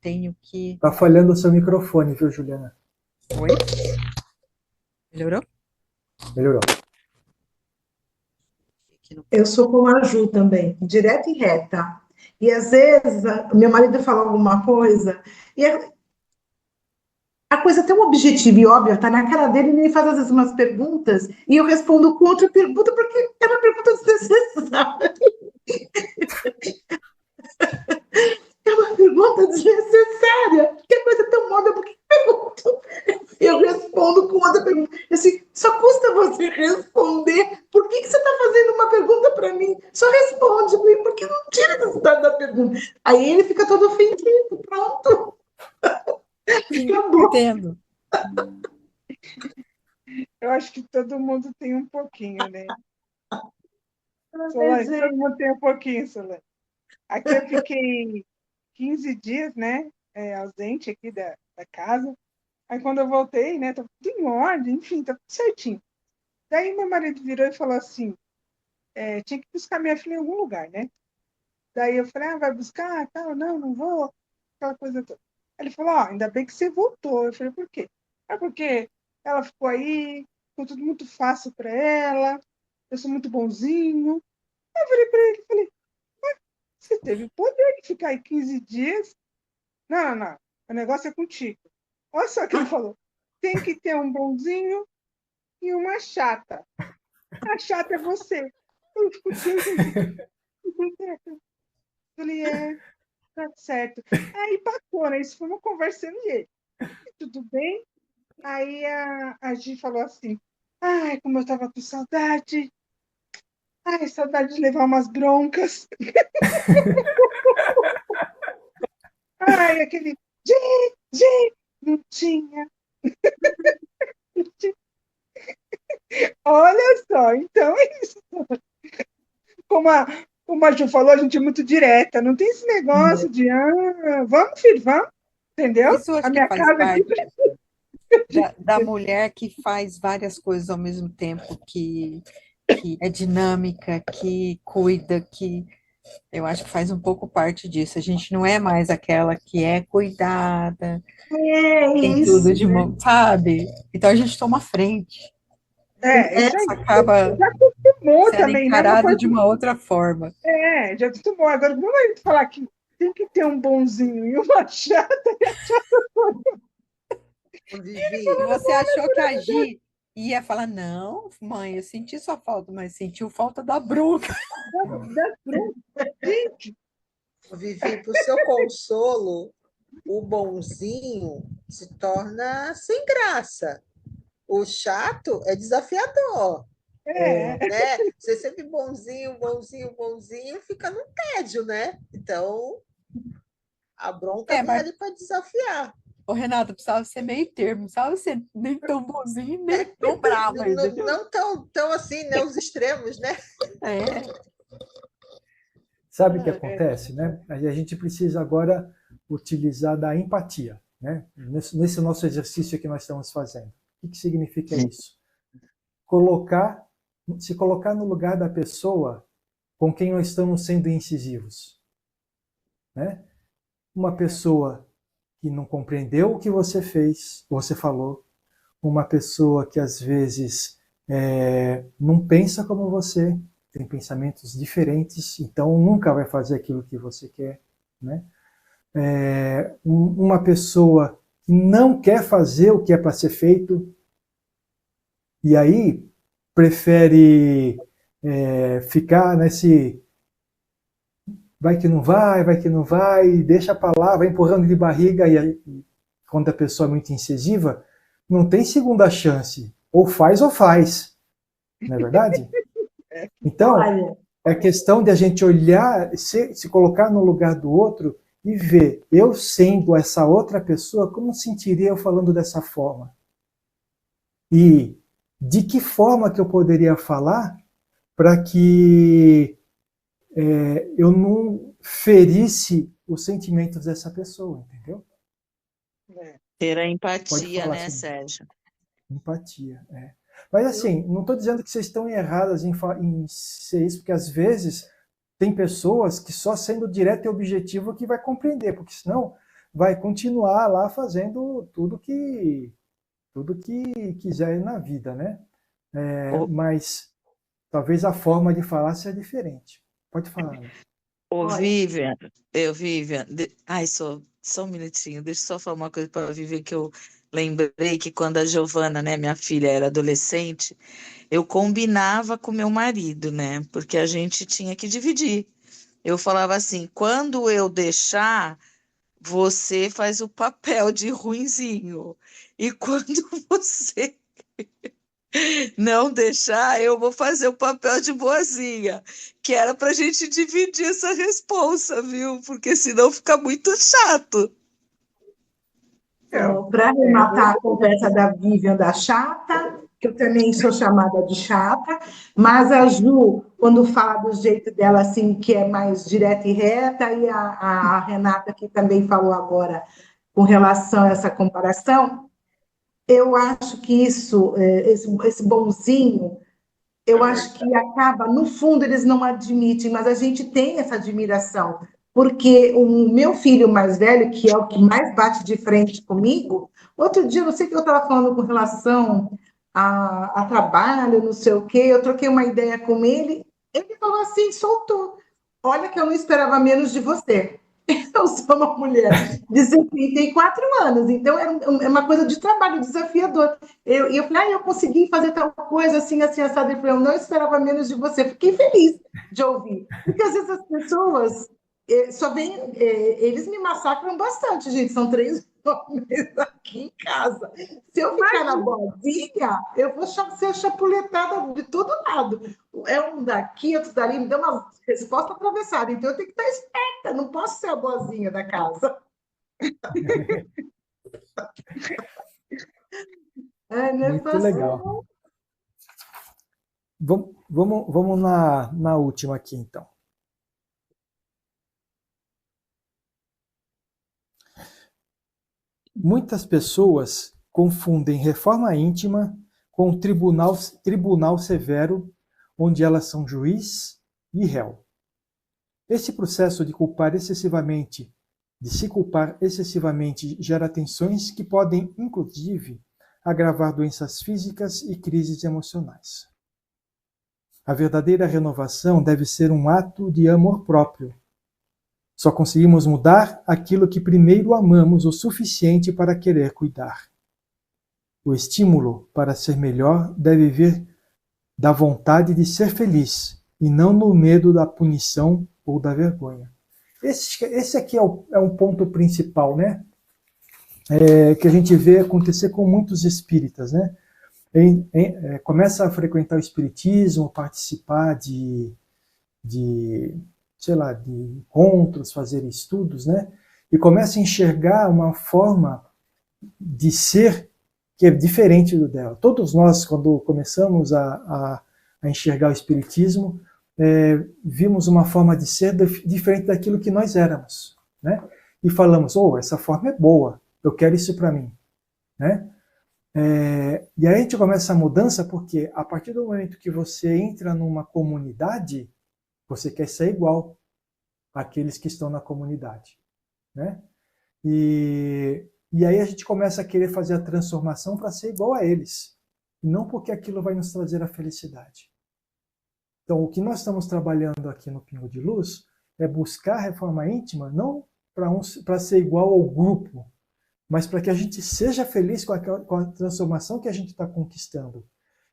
C: tenho que.
A: Tá falhando o seu microfone, viu, Juliana?
C: Oi? Melhorou?
A: Melhorou.
B: Eu sou como a Ju também, direta e reta. E às vezes meu marido fala alguma coisa e a coisa é tão objetiva e óbvia, tá na cara dele, e ele faz às vezes umas perguntas e eu respondo com outra pergunta porque é uma pergunta desnecessária. É uma pergunta desnecessária. Que coisa tão óbvia, por que pergunto? Eu respondo com outra pergunta. Assim, só custa você responder. Por que você está fazendo uma pergunta para mim? Só responde, porque não tira a necessidade da pergunta. Aí ele fica todo ofendido. Pronto.
C: Sim,
B: Acabou.
C: entendo.
G: Eu acho que todo mundo tem um pouquinho, né? Solange, todo mundo tem um pouquinho, Solange. Aqui eu fiquei 15 dias, né? Ausente aqui da casa. Aí quando eu voltei, né? Tá tudo em ordem, enfim, tá tudo certinho. Daí meu marido virou e falou assim: tinha que buscar minha filha em algum lugar, né? Daí eu falei: vai buscar? Tal, não vou. Aquela coisa toda. Ele falou: ainda bem que você voltou. Eu falei: por quê? Porque ela ficou aí, ficou tudo muito fácil para ela, eu sou muito bonzinho. Eu virei para ele e falei: você teve o poder de ficar aí 15 dias? Não, o negócio é contigo. Olha só o que ele falou: tem que ter um bonzinho e uma chata. A chata é você. Eu falei: tá certo. Aí passou, né? Isso foi uma conversando e ele: tudo bem? Aí a Gi falou assim: ai, como eu tava com saudade. Ai, saudade de levar umas broncas. Ai, aquele Gi, não tinha. Olha só, então é isso. Como a Ju falou, a gente é muito direta, não tem esse negócio de vamos, filho, vamos, entendeu?
C: Isso eu
G: A
C: acho que
G: minha
C: faz
G: casa aqui
C: parte da mulher que faz várias coisas ao mesmo tempo, que é dinâmica, que cuida, que eu acho que faz um pouco parte disso. A gente não é mais aquela que é cuidada, tem
B: isso.
C: tudo de mão, sabe? Então a gente toma frente.
G: isso aí.
C: Acaba
G: Já acostumou
C: sendo
G: também, né? Uma
C: encarado
G: coisa,
C: de uma outra forma.
G: já acostumou. Agora, não vai falar que tem que ter um bonzinho e uma chata.
E: Vivi,
C: E você achou que a Gi ia falar, não, mãe, eu senti sua falta, mas sentiu falta da bronca.
E: Vivi, para o seu consolo, o bonzinho se torna sem graça. O chato é desafiador. Né? Você sempre bonzinho, fica no tédio, né? Então, a bronca vem
C: Mas,
E: ali para desafiar.
C: ô, Renata, precisava ser meio termo, precisava ser nem tão bonzinho, nem tão bravo, entendeu?
E: Não tão assim, né? Os extremos, né?
A: Sabe o que acontece, né? A gente precisa agora utilizar da empatia, né? Nesse nosso exercício que nós estamos fazendo. O que significa isso? Se colocar no lugar da pessoa com quem nós estamos sendo incisivos, né? Uma pessoa que não compreendeu o que você fez, você falou, uma pessoa que às vezes não pensa como você, tem pensamentos diferentes, então nunca vai fazer aquilo que você quer, né? Uma pessoa que não quer fazer o que é para ser feito, e aí prefere ficar nesse vai que não vai, deixa para lá, vai empurrando de barriga e quando a pessoa é muito incisiva, não tem segunda chance. Ou faz ou faz. Não é verdade? Então,
B: Olha,
A: é questão de a gente olhar, se colocar no lugar do outro e ver, eu sendo essa outra pessoa, como sentiria eu falando dessa forma? E de que forma que eu poderia falar para que eu não ferisse os sentimentos dessa pessoa, entendeu?
G: É.
D: Ter a
A: Pode
D: empatia,
A: falar
D: né,
A: assim,
D: Sérgio?
A: empatia. Mas assim, não estou dizendo que vocês estão erradas em ser isso, porque às vezes tem pessoas que só sendo direto e objetivo que vai compreender, porque senão vai continuar lá fazendo tudo que quiser na vida, né?
D: Ô,
A: Mas talvez a forma de falar seja diferente. Pode falar, Ana.
D: ô
B: olha,
D: Vivian, Vivian, ai, só um minutinho, deixa eu só falar uma coisa para a Vivian que eu lembrei que quando a Giovana, né, minha filha, era adolescente, eu combinava com meu marido, né, porque a gente tinha que dividir. Eu falava assim, quando eu deixar, você faz o papel de ruinzinho, e quando você não deixar, eu vou fazer o papel de boazinha, que era pra gente dividir essa responsa, viu? Porque senão fica muito chato.
G: Então,
B: para
G: é
B: arrematar a
G: verdade.
B: conversa da Vivian da chata, que eu também sou chamada de chata, mas a Ju, quando fala do jeito dela, assim, que é mais direta e reta, e a Renata, que também falou agora com relação a essa comparação, eu acho que isso, esse bonzinho, eu acho que acaba, no fundo, eles não admitem, mas a gente tem essa admiração, porque o meu filho mais velho, que é o que mais bate de frente comigo, outro dia, não sei o que eu estava falando com relação a trabalho, não sei o quê, eu troquei uma ideia com ele falou assim, soltou. Olha que eu não esperava menos de você. Eu sou uma mulher de 54 anos, então é uma coisa de trabalho desafiador. Eu falei, eu consegui fazer tal coisa assim, assim, assado. Ele falou, eu não esperava menos de você. Fiquei feliz de ouvir. Porque às vezes as pessoas só vêm, eles me massacram bastante, gente. São 3 homens aqui em casa. Se eu ficar na bozinha, eu vou ser chapuletada de todo lado. É um daqui, outro dali, me dá uma resposta atravessada. Então eu tenho que estar esperta, não posso ser a boazinha da casa. Não é
A: Muito
B: fácil,
A: legal.
B: não.
A: Vamos na última aqui, então. Muitas pessoas confundem reforma íntima com o tribunal severo, onde elas são juiz e réu. Esse processo de se culpar excessivamente, gera tensões que podem, inclusive, agravar doenças físicas e crises emocionais. A verdadeira renovação deve ser um ato de amor próprio. Só conseguimos mudar aquilo que primeiro amamos o suficiente para querer cuidar. O estímulo para ser melhor deve vir da vontade de ser feliz e não no medo da punição ou da vergonha. Esse aqui é um ponto principal, né? Que a gente vê acontecer com muitos espíritas, né? Começa a frequentar o espiritismo, participar de encontros, fazer estudos, né? E começa a enxergar uma forma de ser que é diferente do dela. Todos nós, quando começamos a enxergar o espiritismo, vimos uma forma de ser diferente daquilo que nós éramos, né? E falamos, essa forma é boa, eu quero isso para mim, né? E aí a gente começa a mudança porque a partir do momento que você entra numa comunidade, você quer ser igual àqueles que estão na comunidade, né? E aí a gente começa a querer fazer a transformação para ser igual a eles, e não porque aquilo vai nos trazer a felicidade. Então, o que nós estamos trabalhando aqui no Pingo de Luz é buscar a reforma íntima, não para ser igual ao grupo, mas para que a gente seja feliz com a transformação que a gente está conquistando.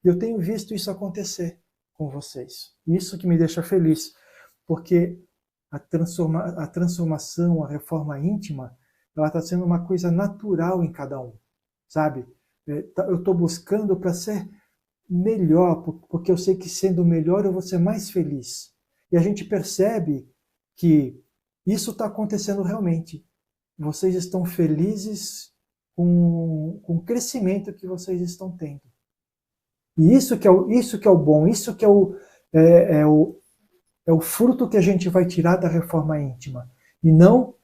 A: E eu tenho visto isso acontecer com vocês. Isso que me deixa feliz, porque a transformação, a reforma íntima, ela está sendo uma coisa natural em cada um, sabe? Eu estou buscando para ser melhor, porque eu sei que sendo melhor eu vou ser mais feliz. E a gente percebe que isso está acontecendo realmente. Vocês estão felizes com o crescimento que vocês estão tendo. E isso que é o bom, isso que é o fruto que a gente vai tirar da reforma íntima. E não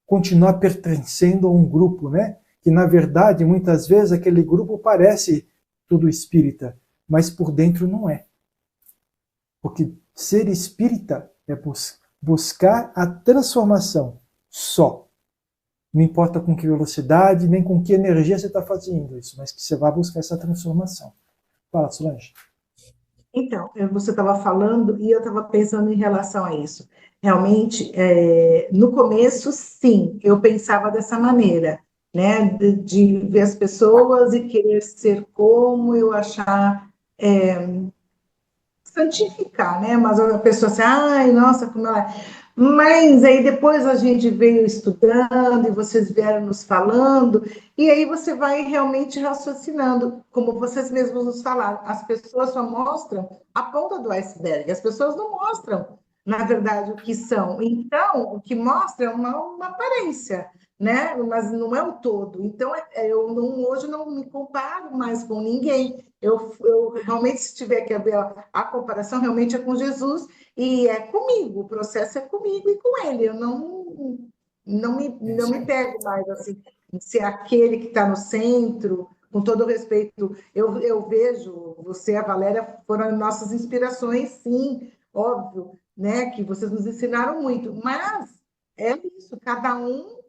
A: continuar pertencendo a um grupo, né? Que na verdade, muitas vezes, aquele grupo parece tudo espírita, mas por dentro não é. Porque ser espírita é buscar a transformação só. Não importa com que velocidade, nem com que energia você está fazendo isso, mas que você vai buscar essa transformação. Fala, Solange.
B: Então, você estava falando e eu estava pensando em relação a isso. Realmente, no começo, sim, eu pensava dessa maneira, né? De ver as pessoas e querer ser como eu achar, santificar, né? Mas a pessoa assim, ai, nossa, como ela é. Mas aí depois a gente veio estudando e vocês vieram nos falando, e aí você vai realmente raciocinando, como vocês mesmos nos falaram. As pessoas só mostram a ponta do iceberg, as pessoas não mostram, na verdade, o que são. Então, o que mostra é uma aparência, né? Mas não é o todo. Então, hoje não me comparo mais com ninguém. Eu realmente, se tiver que haver a comparação, realmente é com Jesus e é comigo, o processo é comigo e com ele. Eu não me pego mais assim, em ser aquele que está no centro, com todo o respeito. Eu vejo, você e a Valéria foram nossas inspirações, sim, óbvio, né, que vocês nos ensinaram muito, mas é isso, cada um,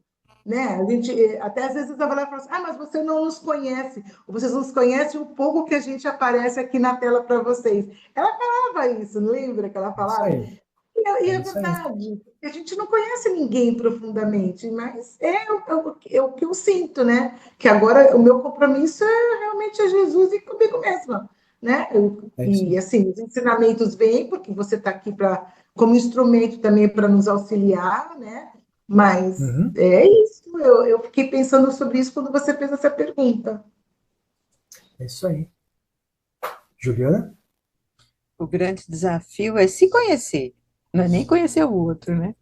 B: né? A gente, até às vezes a Valéria fala assim, mas você não nos conhece, ou vocês nos conhecem um pouco que a gente aparece aqui na tela para vocês. Ela falava isso, não lembra que ela
A: Isso
B: falava?
A: aí.
B: E é verdade, a gente não conhece ninguém profundamente, mas é o que eu sinto, né? Que agora o meu compromisso realmente Jesus e comigo mesma, né?
A: É isso
B: E
A: aí.
B: assim, os ensinamentos vêm, porque você está aqui como instrumento também para nos auxiliar, né? Mas
A: Uhum.
B: é isso, eu fiquei pensando sobre isso quando você fez essa pergunta.
A: É isso aí. Juliana?
C: O grande desafio é se conhecer, não é nem conhecer o outro, né?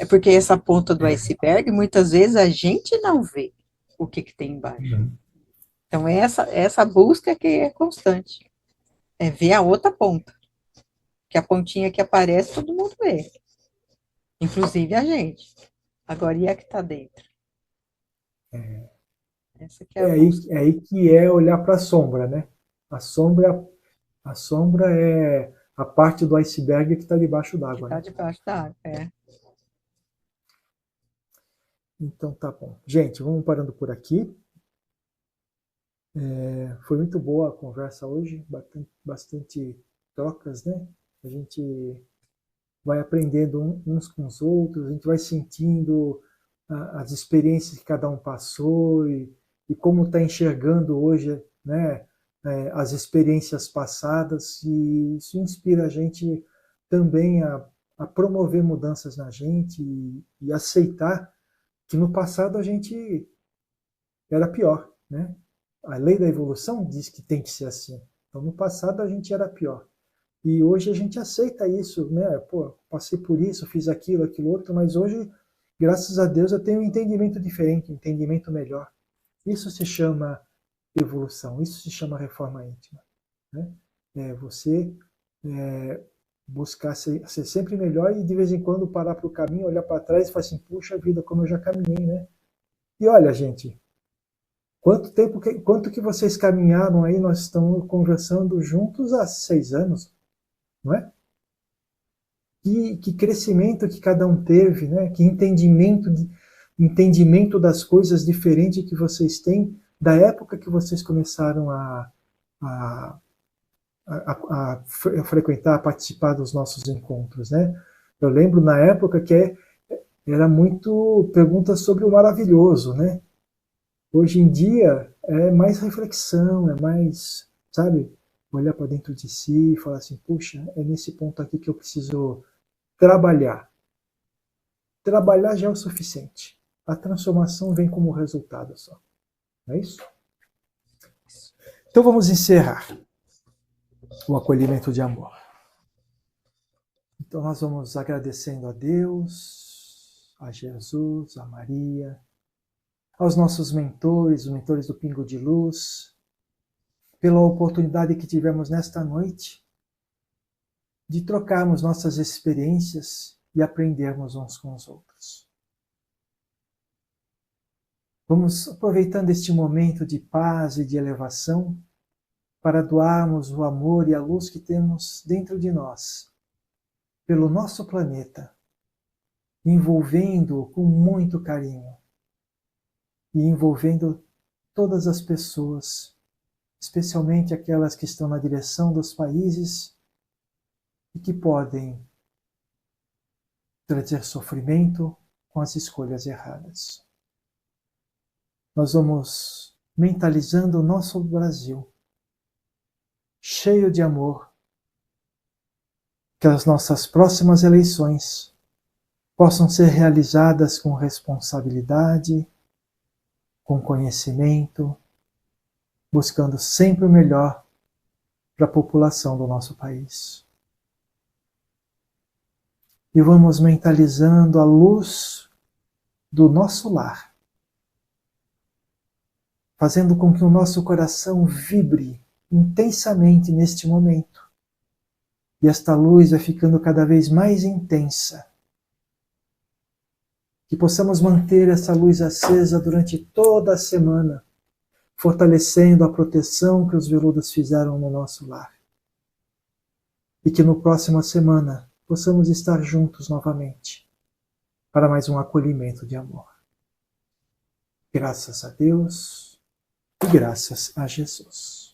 C: É porque essa ponta do iceberg, muitas vezes a gente não vê o que tem embaixo.
A: Uhum.
C: Então, essa busca que é constante. É ver a outra ponta. Que a pontinha que aparece, todo mundo vê. Inclusive a gente. Agora, e a que está dentro? Essa que é a busca.
A: É aí que é olhar para a sombra, né? A sombra, a sombra é a parte do iceberg que está debaixo
C: Que
A: d'água,
C: está
A: né?
C: debaixo da água. É.
A: Então tá bom. Gente, vamos parando por aqui. Foi muito boa a conversa hoje, bastante trocas, né? A gente vai aprendendo uns com os outros, a gente vai sentindo as experiências que cada um passou e como está enxergando hoje, né? As experiências passadas, e isso inspira a gente também a promover mudanças na gente e aceitar que no passado a gente era pior, né? A lei da evolução diz que tem que ser assim. Então, no passado a gente era pior. E hoje a gente aceita isso, né? Pô, passei por isso, fiz aquilo, aquilo outro, mas hoje, graças a Deus, eu tenho um entendimento diferente, um entendimento melhor. Isso se chama evolução, isso se chama reforma íntima, né? Você buscar ser sempre melhor e de vez em quando parar para o caminho, olhar para trás e falar assim, puxa vida, como eu já caminhei, né? E olha, gente, quanto que vocês caminharam aí? Nós estamos conversando juntos há 6 anos, não é? Que crescimento que cada um teve, né? Que entendimento das coisas diferente que vocês têm da época que vocês começaram a, a frequentar, a participar dos nossos encontros, né? Eu lembro na época que era muito perguntas sobre o maravilhoso, né? Hoje em dia é mais reflexão, é mais, sabe, olhar para dentro de si e falar assim, puxa, é nesse ponto aqui que eu preciso trabalhar. Trabalhar já é o suficiente. a transformação vem como resultado só. Não é isso? Então vamos encerrar o acolhimento de amor. Então nós vamos agradecendo a Deus, a Jesus, a Maria, aos nossos mentores, os mentores do Pingo de Luz, pela oportunidade que tivemos nesta noite de trocarmos nossas experiências e aprendermos uns com os outros. Vamos aproveitando este momento de paz e de elevação para doarmos o amor e a luz que temos dentro de nós, pelo nosso planeta, envolvendo-o com muito carinho e envolvendo todas as pessoas, especialmente aquelas que estão na direção dos países e que podem trazer sofrimento com as escolhas erradas. Nós vamos mentalizando o nosso Brasil, cheio de amor, que as nossas próximas eleições possam ser realizadas com responsabilidade, com conhecimento, buscando sempre o melhor para a população do nosso país. E vamos mentalizando a luz do nosso lar, fazendo com que o nosso coração vibre intensamente neste momento. E esta luz vai ficando cada vez mais intensa. Que possamos manter essa luz acesa durante toda a semana, fortalecendo a proteção que os veludos fizeram no nosso lar. E que no próxima semana possamos estar juntos novamente para mais um acolhimento de amor. Graças a Deus e graças a Jesus.